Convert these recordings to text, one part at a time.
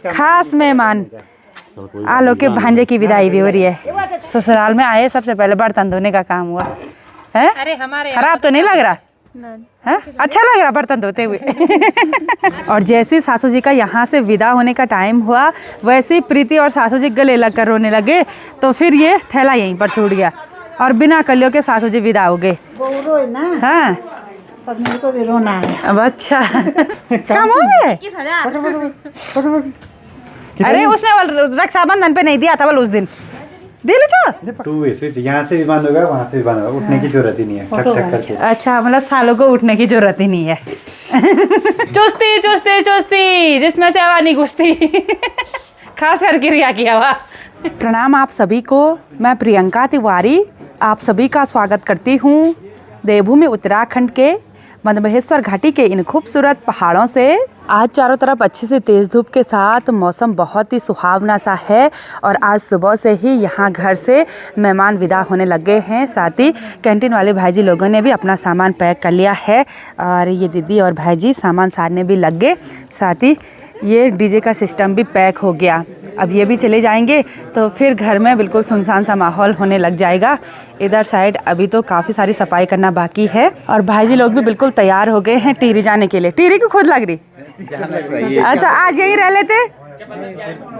खास मेहमान आलो के भांजे की विदाई भी हो रही है। ससुराल में आए, सबसे पहले बर्तन धोने का काम हुआ है। अरे हमारे खराब तो नहीं लग रहा है? अच्छा लग रहा बर्तन धोते हुए। और जैसे सासू जी का यहाँ से विदा होने का टाइम हुआ, वैसे ही प्रीति और सासू जी गले लग कर रोने लगे, तो फिर ये थैला यहीं पर छूट गया और बिना कलियों के सासू जी विदा हो गए। हाँ, तब मेरे को भी रोना है। अब अच्छा काम हो गए। अरे उसने रक्षाबंधन पे नहीं दिया था, उस दिन दिल यहाँ से भी बंद होगा, वहाँ से भी बंद होगा, उठने की जरूरत ही नहीं है। ठक ठक करके। अच्छा, मतलब सालों को उठने की जरूरत ही नहीं है। चुस्ती चुस्ती चुस्ती जिसमें से हवा नहीं घुसती। खास करके रिया की हवा। प्रणाम आप सभी को, मैं प्रियंका तिवारी आप सभी का स्वागत करती हूँ देवभूमि उत्तराखंड के मधमहेश्वर घाटी के इन खूबसूरत पहाड़ों से। आज चारों तरफ अच्छी से तेज़ धूप के साथ मौसम बहुत ही सुहावना सा है और आज सुबह से ही यहाँ घर से मेहमान विदा होने लगे हैं। साथ ही कैंटीन वाले भाईजी लोगों ने भी अपना सामान पैक कर लिया है और ये दीदी और भाईजी सामान सारने भी लग गए। साथ ही ये डीजे का सिस्टम भी पैक हो गया। अब ये भी चले जाएंगे तो फिर घर में बिल्कुल सुनसान सा माहौल होने लग जाएगा। इधर साइड अभी तो काफ़ी सारी सफाई करना बाकी है और भाईजी लोग भी बिल्कुल तैयार हो गए हैं टिहरी जाने के लिए। टिहरी क्यों खुद लग रही? अच्छा, आज यही रह लेते?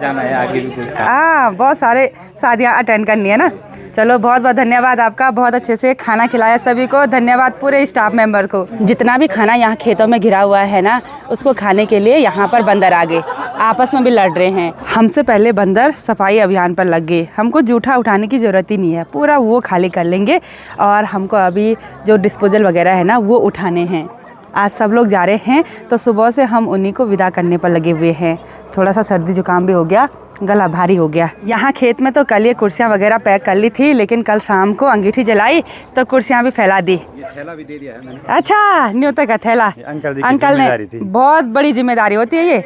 जाना है आगे भी। हाँ, बहुत सारे शादियाँ अटेंड करनी है ना। चलो, बहुत बहुत धन्यवाद आपका, बहुत अच्छे से खाना खिलाया सभी को। धन्यवाद पूरे स्टाफ मेंबर को। जितना भी खाना यहाँ खेतों में गिरा हुआ है ना, उसको खाने के लिए यहाँ पर बंदर आ गए, आपस में भी लड़ रहे हैं। हमसे पहले बंदर सफाई अभियान पर लग गए। हमको जूठा उठाने की ज़रूरत ही नहीं है, पूरा वो खाली कर लेंगे और हमको अभी जो डिस्पोजल वगैरह है ना वो उठाने हैं। आज सब लोग जा रहे हैं तो सुबह से हम उन्हीं को विदा करने पर लगे हुए हैं। थोड़ा सा सर्दी जुकाम भी हो गया, गला भारी हो गया। यहाँ खेत में तो कल ये कुर्सियाँ वगैरह पैक कर ली थी, लेकिन कल शाम को अंगीठी जलाई तो कुर्सियाँ भी फैला दी। ये थैला भी दे दिया है मैंने। अच्छा, न्योता का थैला अंकल ने। बहुत बड़ी जिम्मेदारी होती है ये,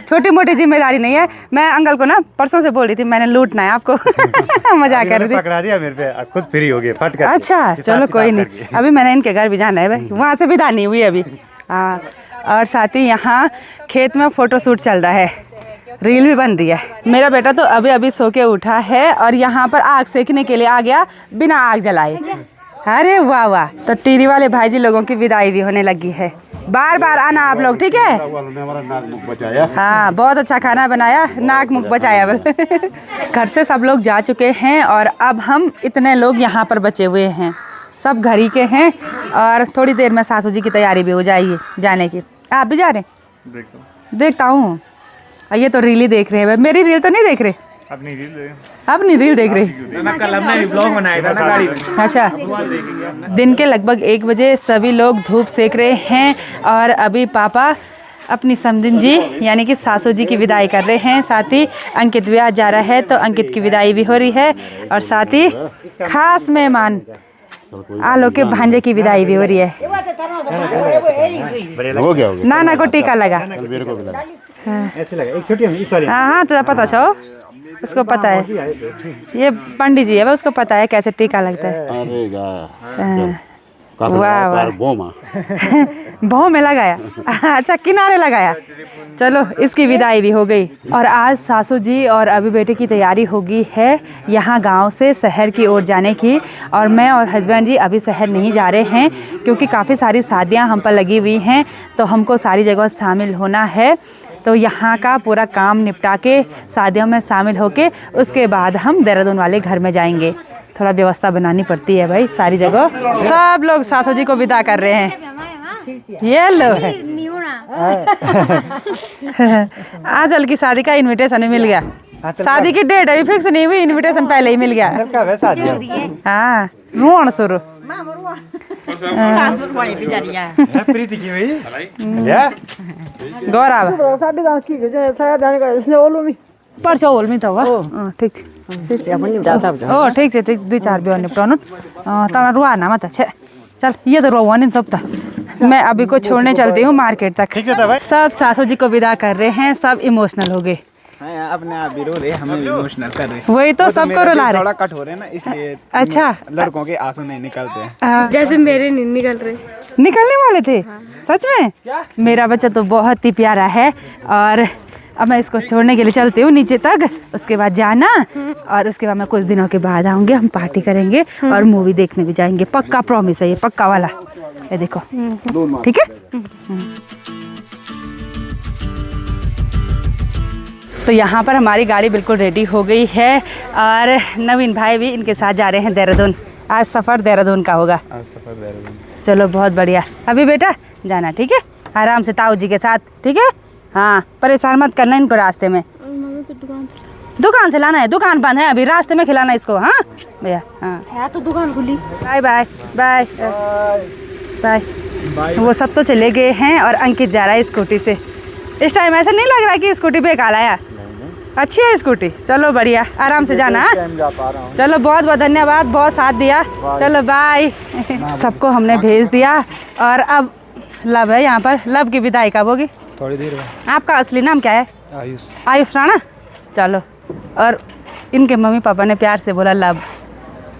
छोटी मोटी जिम्मेदारी नहीं है। मैं अंकल को ना परसों से बोल रही थी मैंने लूटना है आपको। मजाक कर रही थी। पकड़ा दिया मेरे पे, खुद फ्री हो गए फट कर। अच्छा चलो कोई नहीं, अभी मैंने इनके घर भी जाना है भाई, वहाँ से विदा नहीं हुई अभी। हाँ, और साथ ही यहाँ खेत में फोटो शूट चल रहा है, रील भी बन रही है। मेरा बेटा तो अभी अभी सो के उठा है और यहाँ पर आग सेकने के लिए आ गया बिना आग जलाए। अरे वाह वाह। तो टिहरी वाले भाईजी लोगों की विदाई भी होने लगी है। बार बार आना आप लोग, ठीक है? हाँ, बहुत अच्छा खाना बनाया, नाक मुख बचाया। घर से सब लोग जा चुके हैं और अब हम इतने लोग यहाँ पर बचे हुए हैं। सब घर ही के हैं और थोड़ी देर में सासू जी की तैयारी भी हो जाएगी जाने की। आप भी जा रहे हैं? देखता हूँ। ये तो रील ही देख रहे हैं, मेरी रील तो नहीं देख रहे। अपनी रील देख रहे। कल हमने ब्लॉग बनाया था ना गाड़ी में। अच्छा, दिन के लगभग 1 बजे सभी लोग धूप सेक रहे हैं और अभी पापा अपनी समधिन जी यानी कि सासू जी की विदाई कर रहे हैं। साथ ही अंकित भी आज जा रहा है तो अंकित की विदाई भी हो रही है और साथ ही खास मेहमान आलो के भांजे की विदाई भी हो रही है। नाना को टीका लगा। हाँ, तो पता छो, उसको पता है। ये पंडित जी है, उसको पता है कैसे टीका लगता है। वाह वाह, भों में लगाया। अच्छा, किनारे लगाया। चलो, इसकी विदाई भी हो गई और आज सासू जी और अभी बेटे की तैयारी होगी है यहाँ गांव से शहर की ओर जाने की। और मैं और हस्बैंड जी अभी शहर नहीं जा रहे हैं क्योंकि काफ़ी सारी शादियां हम पर लगी हुई हैं, तो हमको सारी जगह शामिल होना है। तो यहाँ का पूरा काम निपटा के शादियों में शामिल होके उसके बाद हम देहरादून वाले घर में जाएंगे। थोड़ा व्यवस्था बनानी पड़ती है भाई सारी जगह। सब लोग सासू जी को विदा कर रहे हैं। ये लो आजल की शादी का इनविटेशन मिल गया। शादी की डेट अभी फिक्स नहीं हुई, इनविटेशन पहले ही मिल गया। हाँ, रोन शुरू। गौरव परसों ओल में था ठीक ठीक 2-4 बिहान निपटाउनु तना रुआ ना मत छे। चल, ये तो रोवा नहीं सब था। मैं अभी को छोड़ने चलती हूँ मार्केट तक। सब सासू जी को विदा कर रहे हैं, सब इमोशनल हो गए। अपने आप भी रो रहे, हमें भी इमोशनल कर रहे। वही तो सबको रुला रहे। थोड़ा कट हो रहे हैं ना, इसलिए अच्छा, लड़कों के आंसू नहीं निकलते हैं। जैसे मेरे नहीं निकल रहे। निकलने वाले थे? सच में? मेरा बच्चा तो बहुत ही प्यारा है और अब मैं इसको छोड़ने के लिए चलती हूँ नीचे तक, उसके बाद जाना और उसके बाद मैं कुछ दिनों के बाद आऊँगी, हम पार्टी करेंगे और मूवी देखने भी जाएंगे। पक्का प्रॉमिस है ये, पक्का वाला। ये देखो, ठीक है। तो यहाँ पर हमारी गाड़ी बिल्कुल रेडी हो गई है और नवीन भाई भी इनके साथ जा रहे हैं देहरादून। आज सफ़र देहरादून का होगा। चलो बहुत बढ़िया। अभी बेटा जाना, ठीक है, आराम से ताऊ जी के साथ, ठीक है। हाँ, परेशान मत करना इनको रास्ते में। दुकान से लाना है, दुकान बंद है अभी, रास्ते में खिलाना इसको। हाँ भैया, हाँ है तो दुकान खुली। Bye bye bye bye. वो सब तो चले गए हैं और अंकित जा रहा है स्कूटी से। इस टाइम ऐसा नहीं लग रहा कि स्कूटी पे काला है। अच्छी है स्कूटी। चलो बढ़िया, आराम से जाना। चलो बहुत बहुत धन्यवाद, बहुत साथ दिया। चलो बाय। सबको हमने भेज दिया और अब लव है यहाँ पर। लव की विदाई कब होगी? थोड़ी देर में। आपका असली नाम क्या है? आयुष। आयुष राणा। चलो, और इनके मम्मी पापा ने प्यार से बोला लव।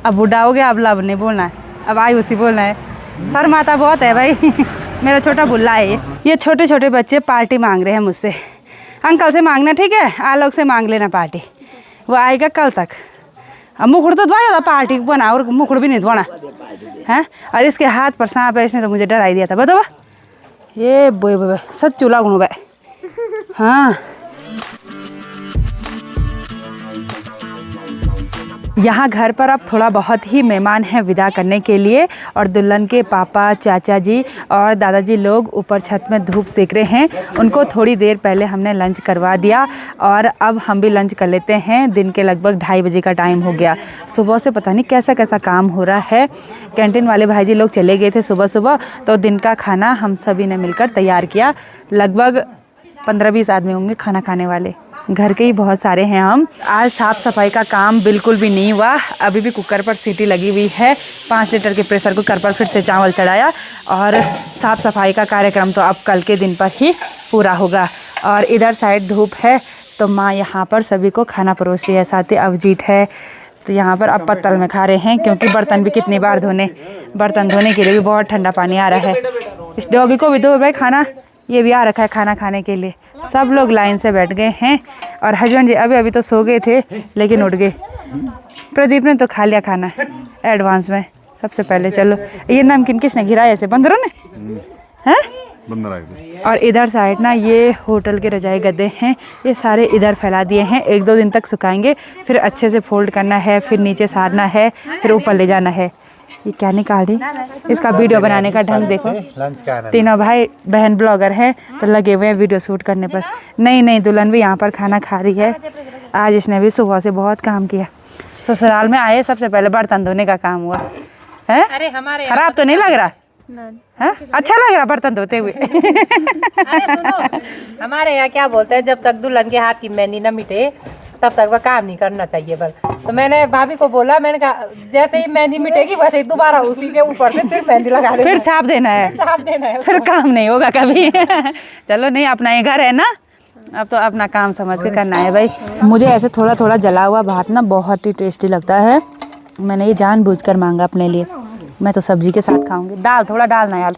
अब बुढ़ा हो गया, अब लव नहीं बोलना है, अब आयुष ही बोलना है। सर माता बहुत है भाई। मेरा छोटा बुल्ला है ये छोटे छोटे बच्चे पार्टी मांग रहे हैं मुझसे। अंकल से मांगना, ठीक है, आलोक से मांग लेना पार्टी। वो आएगा कल तक। अब मुखड़ तो धोया था, पार्टी बना और मुखड़ भी नहीं धोना है। और इसके हाथ पर सांप है, इसने तो मुझे डरा ही दिया था। बताओ ये बोए बोए सच चूल्हा गुणो भाई। हाँ, यहाँ घर पर अब थोड़ा बहुत ही मेहमान हैं विदा करने के लिए और दुल्हन के पापा, चाचा जी और दादाजी लोग ऊपर छत में धूप सेक रहे हैं। उनको थोड़ी देर पहले हमने लंच करवा दिया और अब हम भी लंच कर लेते हैं। दिन के लगभग 2:30 बजे का टाइम हो गया। सुबह से पता नहीं कैसा कैसा काम हो रहा है। कैंटीन वाले भाई जी लोग चले गए थे सुबह सुबह, तो दिन का खाना हम सभी ने मिलकर तैयार किया। लगभग 15-20 आदमी होंगे खाना खाने वाले, घर के ही बहुत सारे हैं हम। आज साफ़ सफाई का काम बिल्कुल भी नहीं हुआ। अभी भी कुकर पर सीटी लगी हुई है। 5 लीटर के प्रेशर कुकर पर फिर से चावल चढ़ाया और साफ़ सफाई का कार्यक्रम तो अब कल के दिन पर ही पूरा होगा। और इधर साइड धूप है तो माँ यहाँ पर सभी को खाना परोस रही है। साथ ही अवजीत है, तो यहाँ पर अब पत्तल में खा रहे हैं क्योंकि बर्तन भी कितनी बार धोने। बर्तन धोने के लिए भी बहुत ठंडा पानी आ रहा है। इस डॉगी को भी दो भाई खाना, ये भी आ रखा है खाना खाने के लिए। सब लोग लाइन से बैठ गए हैं और हस्बैंड जी अभी तो सो गए थे लेकिन उठ गए। प्रदीप ने तो खा लिया खाना एडवांस में सबसे पहले। चलो, ये नमकीन किसने गिराया? ऐसे बंदरों ने हैं? और इधर साइड ना ये होटल के रजाई गद्दे हैं, ये सारे इधर फैला दिए हैं। 1-2 दिन तक सुखाएंगे, फिर अच्छे से फोल्ड करना है, फिर नीचे सारना है, फिर ऊपर ले जाना है। ये क्या निकाल रही? इसका वीडियो बनाने का ढंग देखो। तीनों भाई बहन ब्लॉगर हैं तो लगे हुए हैं वीडियो शूट करने पर। नहीं, दुल्हन भी यहाँ पर खाना खा रही है। आज इसने भी सुबह से बहुत काम किया। ससुराल में आए सबसे पहले बर्तन धोने का काम हुआ है। अरे हमारे खराब तो नहीं लग रहा है? अच्छा लग रहा बर्तन धोते हुए। अरे सुनो, हमारे यहाँ क्या बोलते हैं, जब तक दुल्हन के हाथ की मेहंदी न मिटे तब तक वह काम नहीं करना चाहिए। बल तो मैंने भाभी को बोला, मैंने कहा जैसे ही मेहंदी मिटेगी वैसे ही दोबारा उसी के ऊपर से फिर मेहंदी लगा देना, फिर छाप देना है, फिर काम नहीं होगा कभी। चलो, नहीं, अपना ये घर है ना, अब तो अपना काम समझ के करना है भाई। मुझे ऐसे थोड़ा थोड़ा जला हुआ भात ना बहुत ही टेस्टी लगता है। मैंने ये जानबूझकर मांगा अपने लिए। मैं तो सब्जी के साथ खाऊंगी। दाल थोड़ा डालना यार।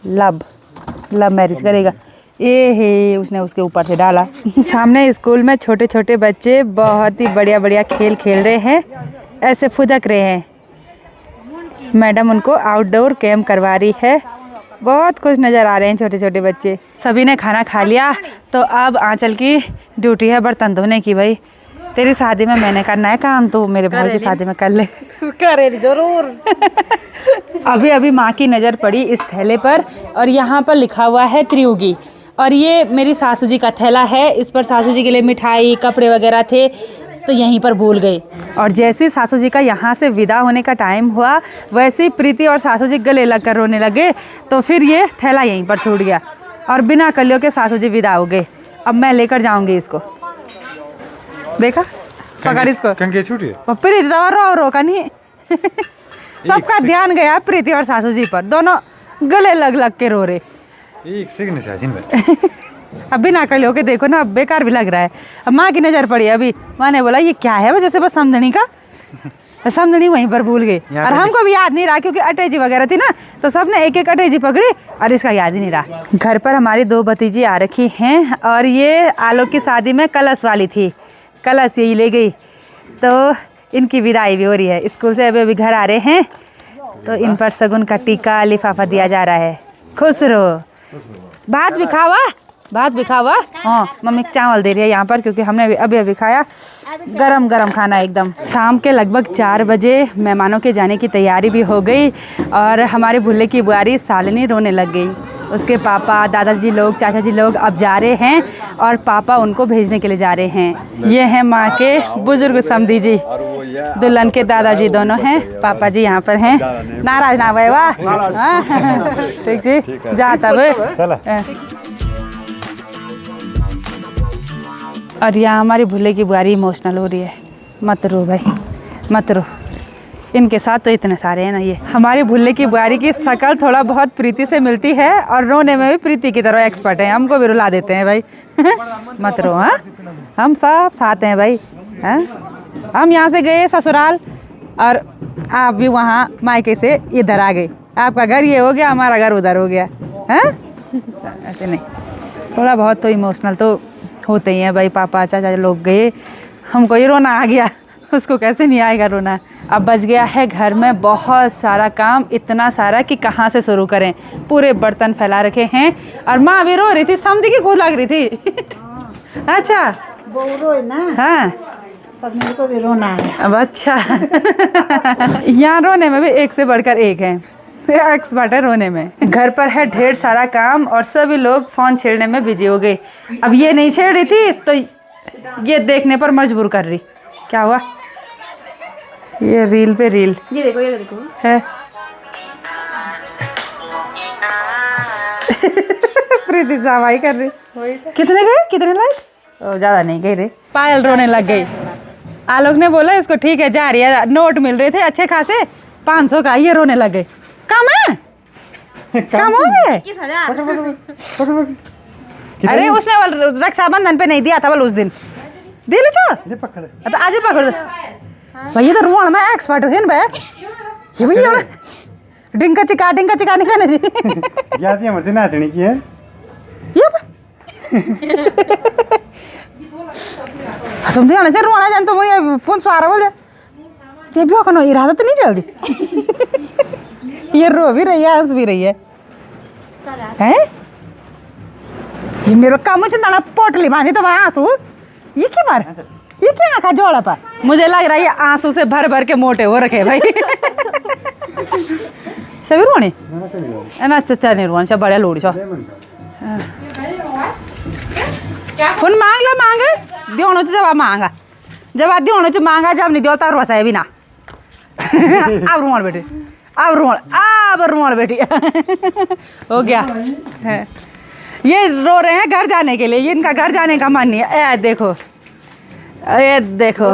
लव मैरिज करेगा ये है, उसने उसके ऊपर से डाला। सामने स्कूल में छोटे छोटे बच्चे बहुत ही बढ़िया बढ़िया खेल खेल रहे हैं, ऐसे फुदक रहे हैं। मैडम उनको आउटडोर कैंप करवा रही है। बहुत खुश नज़र आ रहे हैं छोटे छोटे बच्चे। सभी ने खाना खा लिया तो अब आंचल की ड्यूटी है बर्तन धोने की। भाई तेरी शादी में मैंने करना है काम, तो मेरे भाई की शादी में कर ले। करे जरूर। अभी माँ की नज़र पड़ी इस थैले पर और यहाँ पर लिखा हुआ है त्रियुगी। और ये मेरी सासू जी का थैला है। इस पर सासू जी के लिए मिठाई कपड़े वगैरह थे तो यहीं पर भूल गए। और जैसे सासू जी का यहाँ से विदा होने का टाइम हुआ वैसे ही प्रीति और सासू जी गले लग कर रोने लगे, तो फिर ये थैला यहीं पर छूट गया और बिना कलियों के सासू जी विदा हो गए। अब मैं लेकर जाऊँगी इसको। देखा, पकड़ इसको। प्रीति तो रो का नहीं। सबका ध्यान गया प्रीति और सासू जी पर, दोनों गले लग लग के रो रहे। अब बिना कलियों के देखो ना, अब बेकार भी लग रहा है। अब माँ की नज़र पड़ी। अभी माँ ने बोला ये क्या है, वजह से बस समझने का समझनी वहीं पर भूल गए यहाँ और पे हमको भी याद नहीं रहा क्योंकि अटैची वगैरह थी ना, तो सबने एक एक अटैची पकड़ी और इसका याद ही नहीं रहा। घर पर हमारी 2 भतीजी आ रखी हैं और ये आलोक की शादी में कलश वाली थी, कलश यही ले गई, तो इनकी विदाई भी हो रही है। स्कूल से अभी घर आ रहे हैं, तो इन पर शगुन का टीका लिफाफा दिया जा रहा है। खुश रहो। भात भी खावा, भात भी खावा। हाँ, मम्मी चावल दे रही है यहाँ पर क्योंकि हमने अभी अभी खाया, गरम गरम खाना एकदम। शाम के लगभग 4 बजे मेहमानों के जाने की तैयारी भी हो गई और हमारे भुल्ले की बुआरी शालिनी रोने लग गई। उसके पापा, दादाजी लोग, चाचा जी लोग अब जा रहे हैं और पापा उनको भेजने के लिए जा रहे हैं। ये हैं माँ के बुजुर्ग समधी जी, दुल्हन के दादाजी दोनों हैं, पापा जी यहाँ पर हैं। नाराज ना भाई, वाह ठीक जी, जा तब। और यहाँ हमारी भुल्ले की बुआरी इमोशनल हो रही है। मत रो भाई, मत रो, इनके साथ तो इतने सारे हैं ना। ये हमारी भुल्ले की बुआरी की शक्ल थोड़ा बहुत प्रीति से मिलती है और रोने में भी प्रीति की तरह एक्सपर्ट है, हमको भी रुला देते हैं भाई। मत रो, हाँ हम सब साथ हैं भाई। हाँ, हम यहाँ से गए ससुराल और आप भी वहाँ मायके से इधर आ गए। आपका घर ये हो गया, हमारा घर उधर हो गया। हाँ ऐसे नहीं, थोड़ा बहुत तो इमोशनल तो होते ही हैं भाई। पापा चाचा लोग गए, हमको ही रोना आ गया, उसको कैसे नहीं आएगा रोना। अब बच गया है घर में बहुत सारा काम, इतना सारा कि कहाँ से शुरू करें। पूरे बर्तन फैला रखे हैं और माँ भी रो रही थी, समझी की गोद लग रही थी। अच्छा वो रोए ना, हाँ, तब मेरे को भी रोना आया। अब अच्छा यहाँ रोने में भी एक से बढ़कर एक है, एक्सपर्ट है रोने में। घर पर है ढेर सारा काम और सभी लोग फोन छेड़ने में बिजी हो गए। अब ये नहीं छेड़ रही थी तो ये देखने पर मजबूर कर रही। क्या हुआ? ये रील पे रील, ये देखो है। प्रीति सवाई कर रही। कितने गए, कितने लाइक? ज़्यादा नहीं गए रे। पायल रोने लग गई। आलोक ने बोला इसको ठीक है, जा रही है। नोट मिल रहे थे अच्छे खासे 500 का, ये रोने लग गए। कम है, कम हो गए। अरे उसने रक्षाबंधन पे नहीं दिया था बोल, उस दिन दे लो छो, तो आज ही पकड़ दो भैया। तो रुआन में एक्सपर्ट है भाई, ये भैया डिंका चिका निकाने जी याद है मत ना आतनी की है ये तुम ध्यान से रुआना जान, तो वो फोन स्वारा बोले ये भी कनो इरादा तो नहीं चल रही। ये रो भी रही है, हंस भी रही है। हैं? ये मेरे काम चिंता पोटली बांधी तो वहाँ आंसू, ये क्या बार, ये क्या आँखा जोड़ा पा। मुझे लग रहा है ये आंसू से भर भर के मोटे हो रखे भाई। सभी रोने ना, अच्छा नहीं रोने, सब बढ़िया लोड़ी छो। फोन मांग लो, मांगे दियोनो जवाब मांगा, जवाब दियोनो च मांगा, जब नहीं दियो तो रोसा है भी ना। अब रुआन बेटी, अब रुआन बेटी हो गया है। ये रो रहे हैं घर जाने के लिए, ये इनका घर जाने का मन नहीं है। देखो ये देखो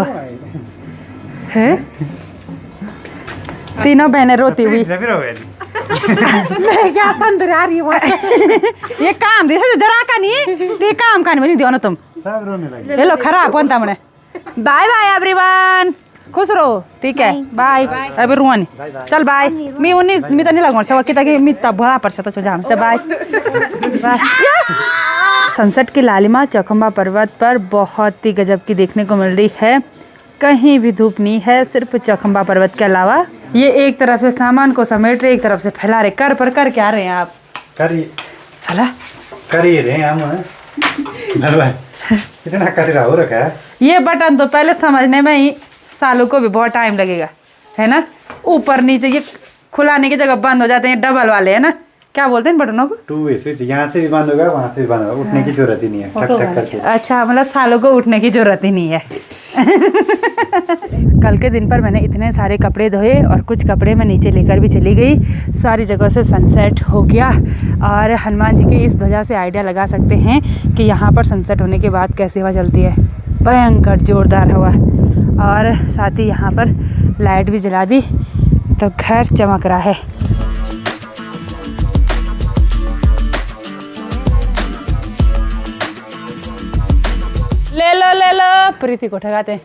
है, तीनों बहनें रोती हुई। मैं क्या संदर आ रही हूँ। ये काम दे जरा का नहीं, ते काम का नहीं दियो ना तुम सब रोने लगे। हेलो खराब बनता मैंने। बाय बाय एवरीवन, खुश रहो, ठीक है, बाय। अबे रुआनी चल बाय। मी उन्नी मी तो नहीं लगन से कि ताकि मी तब भला पर तो जाम से बाय बाय। सनसेट की लालिमा चौखंबा पर्वत पर बहुत ही गजब की देखने को मिल रही है। कहीं भी धूप नहीं है, सिर्फ चौखंबा पर्वत के अलावा। ये एक तरफ से सामान को समेट रहे, एक तरफ से फैला रहे। कर क्या रहे हैं आप? कर ही रहे हैं हम। कितना कचरा हो रखा है। ये बटन तो पहले समझने में ही सालों को भी बहुत टाइम लगेगा, है ना। ऊपर नीचे ये खुलाने की जगह बंद हो जाते हैं, डबल वाले, है ना। क्या बोलते हैं बटनों को? 2 वे स्विच। यहाँ से भी बंद होगा, वहाँ से भी बंद होगा, उठने की जरूरत ही नहीं है। ठक ठक करके। अच्छा, मतलब सालों को उठने की जरूरत ही नहीं है। कल के दिन पर मैंने इतने सारे कपड़े धोए और कुछ कपड़े मैं नीचे लेकर भी चली गई। सारी जगह से सनसेट हो गया और हनुमान जी की इस ध्वजा से आइडिया लगा सकते हैं कि यहाँ पर सनसेट होने के बाद कैसी हवा चलती है। भयंकर जोरदार हवा। और साथ ही यहाँ पर लाइट भी जला दी तो घर चमक रहा है। ले लो प्रीति को ठगाते हैं।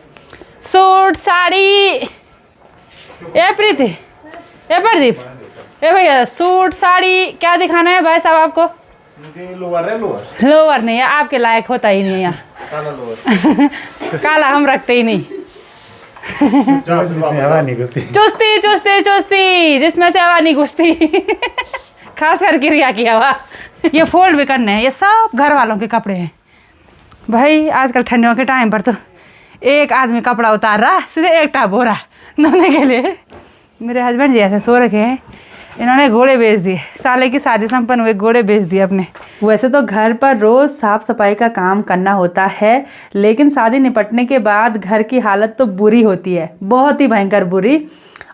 सूट साड़ी ए प्रीति, ए प्रदीप, ए भैया सूट साड़ी क्या दिखाना है भाई साहब आपको? मुझे लोअर है, लोअर लोअर नहीं है, आपके लायक होता ही नहीं है यहाँ। काला लोअर काला हम रखते ही नहीं। इसमें हवा नहीं घुसती। चुस्ती चुस्ती चुस्ती जिसमें से हवा नहीं घुसती। खास करके रिया की हवा। ये फोल्ड भी करने हैं, ये सब घर वालों के कपड़े हैं भाई। आजकल ठंडियों के टाइम पर तो एक आदमी कपड़ा उतार रहा सीधे एक टाप हो रहा धोने के लिए। मेरे हस्बैंड जी ऐसे सो रखे हैं, इन्होंने घोड़े बेच दिए। साले की शादी संपन्न हुए घोड़े बेच दिए अपने। वैसे तो घर पर रोज़ साफ़ सफाई का काम करना होता है, लेकिन शादी निपटने के बाद घर की हालत तो बुरी होती है, बहुत ही भयंकर बुरी।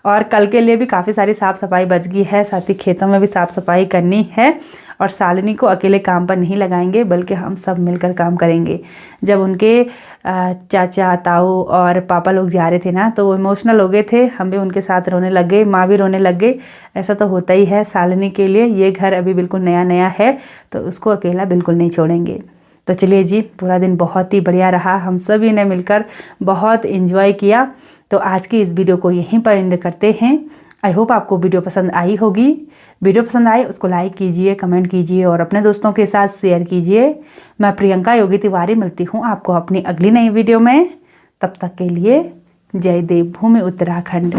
और कल के लिए भी काफ़ी सारी साफ़ सफाई बच गई है, साथ ही खेतों में भी साफ़ सफाई करनी है। और शालिनी को अकेले काम पर नहीं लगाएंगे, बल्कि हम सब मिलकर काम करेंगे। जब उनके चाचा ताऊ और पापा लोग जा रहे थे ना, तो वो इमोशनल हो गए थे, हम भी उनके साथ रोने लग गए, माँ भी रोने लग गई। ऐसा तो होता ही है शालिनी के लिए। ये घर अभी बिल्कुल नया नया है, तो उसको अकेला बिल्कुल नहीं छोड़ेंगे। तो चलिए जी, पूरा दिन बहुत ही बढ़िया रहा, हम सभी ने मिलकर बहुत इन्जॉय किया। तो आज की इस वीडियो को यहीं पर एंड करते हैं। आई होप आपको वीडियो पसंद आई होगी। वीडियो पसंद आए उसको लाइक कीजिए, कमेंट कीजिए और अपने दोस्तों के साथ शेयर कीजिए। मैं प्रियंका योगी तिवारी मिलती हूँ आपको अपनी अगली नई वीडियो में। तब तक के लिए जय देवभूमि उत्तराखंड।